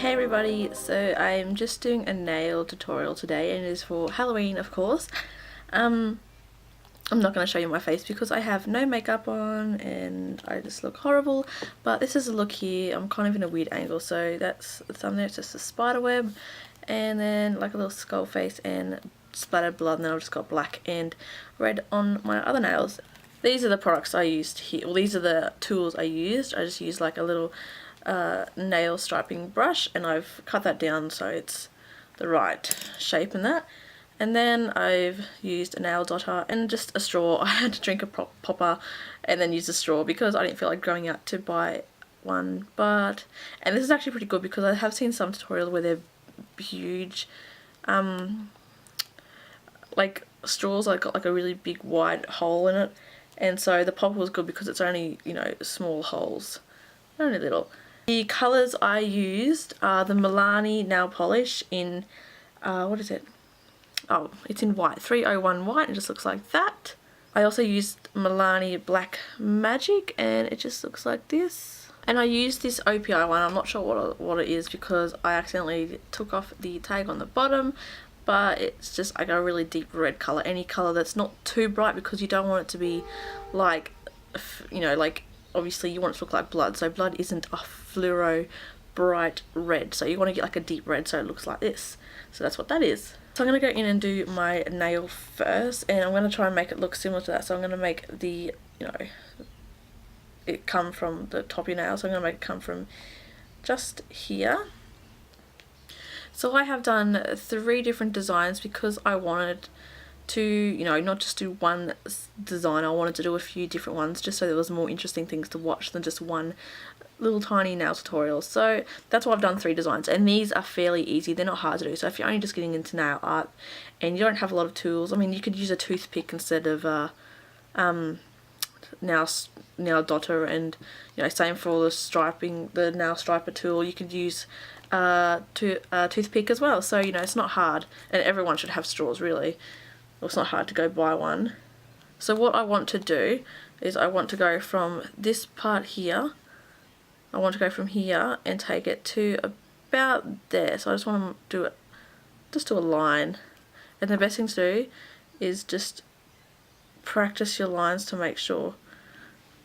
Hey everybody, so I'm just doing a nail tutorial today and it is for Halloween, of course. I'm not going to show you my face because I have no makeup on and I just look horrible, but this is a look here. I'm kind of in a weird angle, so that's the thumbnail. It's just a spider web and then like a little skull face and splattered blood, and then I've just got black and red on my other nails. These are the products I used here, well these are the tools I used. I just used like a little nail striping brush and I've cut that down so it's the right shape in that. And then I've used a nail dotter and just a straw. I had to drink a popper and then use a straw because I didn't feel like going out to buy one. And this is actually pretty good because I have seen some tutorials where they're huge like straws like got like a really big wide hole in it, and so the popper was good because it's only, you know, small holes, only little. The colours I used are the Milani nail polish in what is it? Oh, it's in white, 301 white. It just looks like that. I also used Milani Black Magic and it just looks like this. And I used this OPI one. I'm not sure what it is because I accidentally took off the tag on the bottom, but it's just like a really deep red colour. Any colour that's not too bright because you don't want it to be like, you know, like obviously you want it to look like blood, so blood isn't a fluoro bright red, so you want to get like a deep red so it looks like this. So that's what that is. So I'm going to go in and do my nail first, and I'm going to try and make it look similar to that. So I'm going to make the, you know, it come from the top of your nail, so I'm going to make it come from just here. So I have done 3 different designs because I wanted to, you know, not just do one design. I wanted to do a few different ones just so there was more interesting things to watch than just one little tiny nail tutorial. So that's why I've done 3 designs, and these are fairly easy. They're not hard to do. So if you're only just getting into nail art and you don't have a lot of tools, I mean, you could use a toothpick instead of nail dotter, and you know, same for the striping, the nail striper tool. You could use toothpick as well. So you know, it's not hard, and everyone should have straws really. It's not hard to go buy one. So what I want to do is I want to go from this part here. I want to go from here and take it to about there. So I just want to do it, just do a line. And the best thing to do is just practice your lines to make sure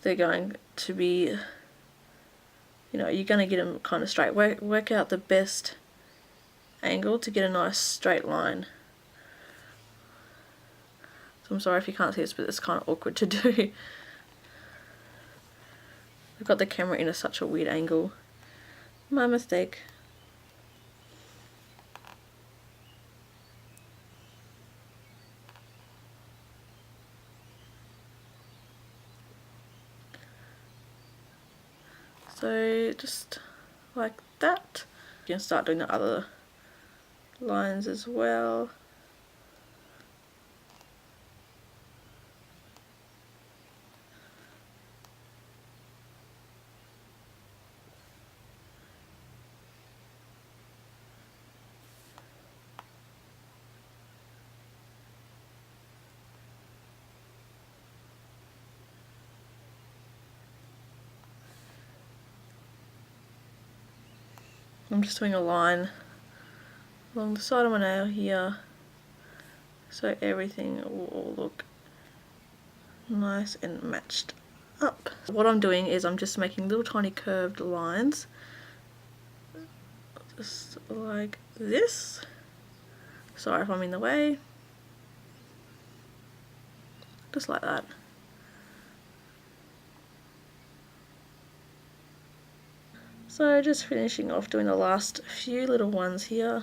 they're going to be, you know, you're going to get them kind of straight. Work out the best angle to get a nice straight line. So I'm sorry if you can't see this, but it's kind of awkward to do. I've got the camera in such a weird angle. My mistake. So just like that. You can start doing the other lines as well. I'm just doing a line along the side of my nail here so everything will all look nice and matched up. What I'm doing is I'm just making little tiny curved lines just like this. Sorry if I'm in the way. Just like that. So just finishing off doing the last few little ones here.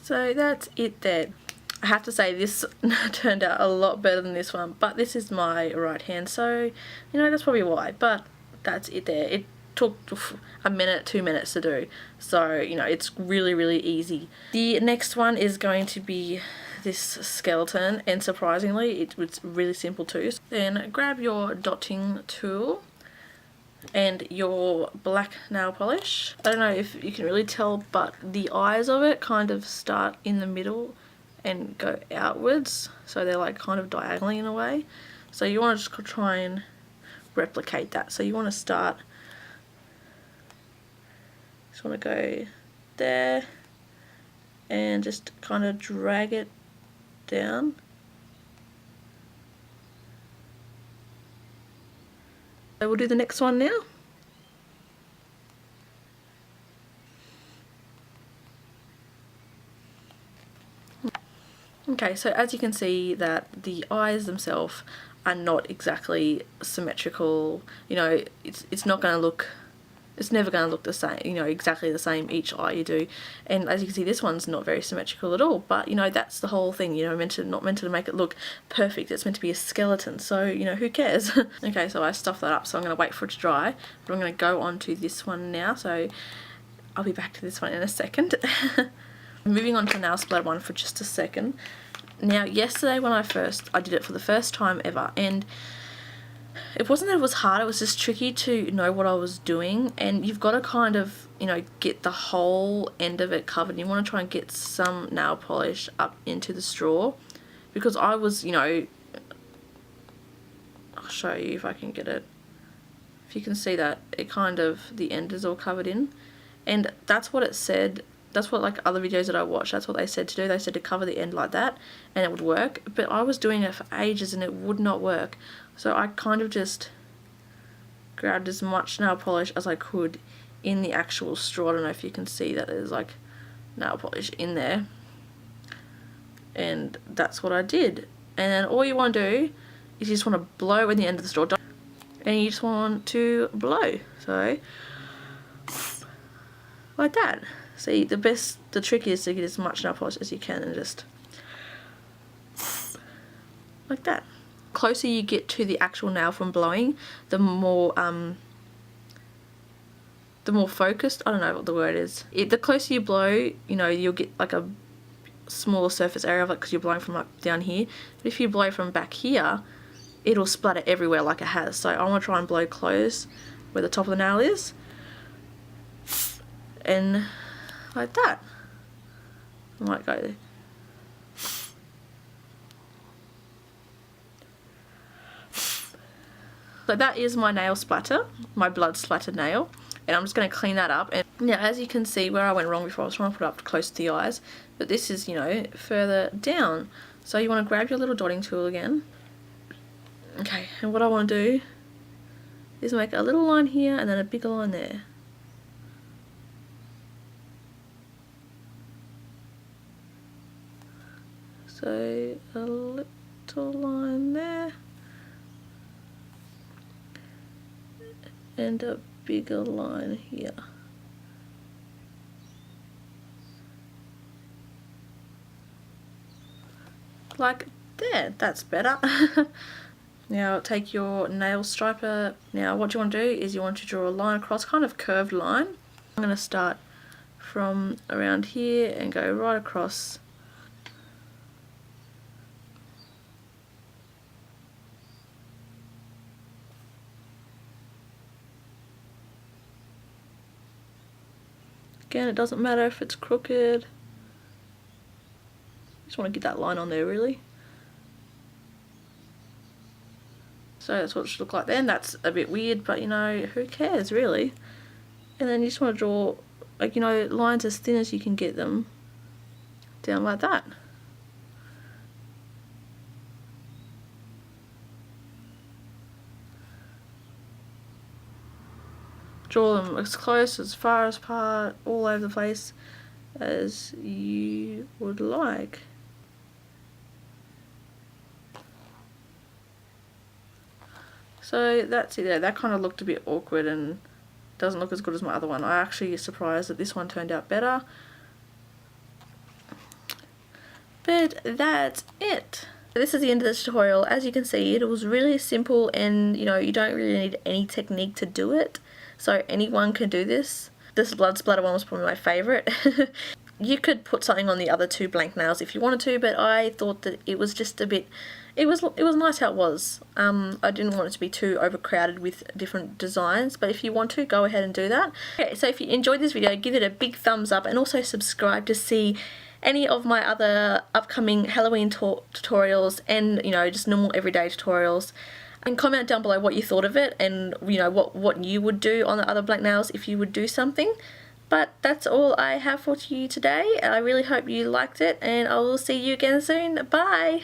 So that's it there. I have to say this turned out a lot better than this one, but this is my right hand, so you know, that's probably why, but that's it there. It took a minute, 2 minutes to do, so you know, it's really easy. The next one is going to be this skeleton, and surprisingly it was really simple too. Then grab your dotting tool and your black nail polish. I don't know if you can really tell, but the eyes of it kind of start in the middle and go outwards, so they're like kind of diagonally in a way. So you want to just try and replicate that. So you want to start, just want to go there and just kind of drag it down. So we'll do the next one now. Okay, so as you can see that the eyes themselves are not exactly symmetrical. You know, it's not going to look, it's never going to look the same, you know, exactly the same each eye you do. And as you can see, this one's not very symmetrical at all, but you know, that's the whole thing, you know, not meant to make it look perfect. It's meant to be a skeleton, so you know, who cares? Okay, so I stuffed that up, so I'm going to wait for it to dry, but I'm going to go on to this one now, so I'll be back to this one in a second. Moving on to the nail splatter one for just a second. Now, yesterday when I did it for the first time ever, and it wasn't that it was hard, it was just tricky to know what I was doing, and you've got to kind of, you know, get the whole end of it covered. You want to try and get some nail polish up into the straw, because I was, you know, I'll show you if I can get it. If you can see that, it kind of, the end is all covered in, and that's what it said. That's what, like, other videos that I watched, that's what they said to do. They said to cover the end like that and it would work, but I was doing it for ages and it would not work. So I kind of just grabbed as much nail polish as I could in the actual straw. I don't know if you can see that there's like nail polish in there, and that's what I did. And then all you want to do is you just want to blow in the end of the straw, and you just want to blow, so like that. See, the trick is to get as much nail polish as you can and just like that. The closer you get to the actual nail from blowing, the more focused, I don't know what the word is. The closer you blow, you know, you'll get like a smaller surface area of it because you're blowing from up down here. But if you blow from back here, it'll splatter everywhere like it has. So I want to try and blow close where the top of the nail is, and like that. I might go there. So that is my nail splatter, my blood splattered nail, and I'm just going to clean that up. And now, as you can see, where I went wrong before, I was trying to put it up close to the eyes, but this is, you know, further down. So you want to grab your little dotting tool again. Okay, and what I want to do is make a little line here and then a bigger line there. So a little line there and a bigger line here. Like there, that's better. Now take your nail striper. Now what you want to do is you want to draw a line across, kind of curved line. I'm going to start from around here and go right across. Again, it doesn't matter if it's crooked. Just want to get that line on there really. So that's what it should look like then. That's a bit weird, but you know, who cares really? And then you just want to draw, like, you know, lines as thin as you can get them down like that. Draw them as close, as far apart, all over the place as you would like. So that's it there. That kind of looked a bit awkward and doesn't look as good as my other one. I actually surprised that this one turned out better. But that's it. This is the end of this tutorial. As you can see, it was really simple, and you know, you don't really need any technique to do it. So anyone can do this. This blood splatter one was probably my favourite. you could put something on the other 2 blank nails if you wanted to, but I thought that it was just a bit, it was nice how it was. I didn't want it to be too overcrowded with different designs, but if you want to, go ahead and do that. Okay, so if you enjoyed this video, give it a big thumbs up and also subscribe to see any of my other upcoming Halloween tutorials and, you know, just normal everyday tutorials. And comment down below what you thought of it and, you know, what you would do on the other blank nails if you would do something. But that's all I have for you today. I really hope you liked it, and I will see you again soon. Bye!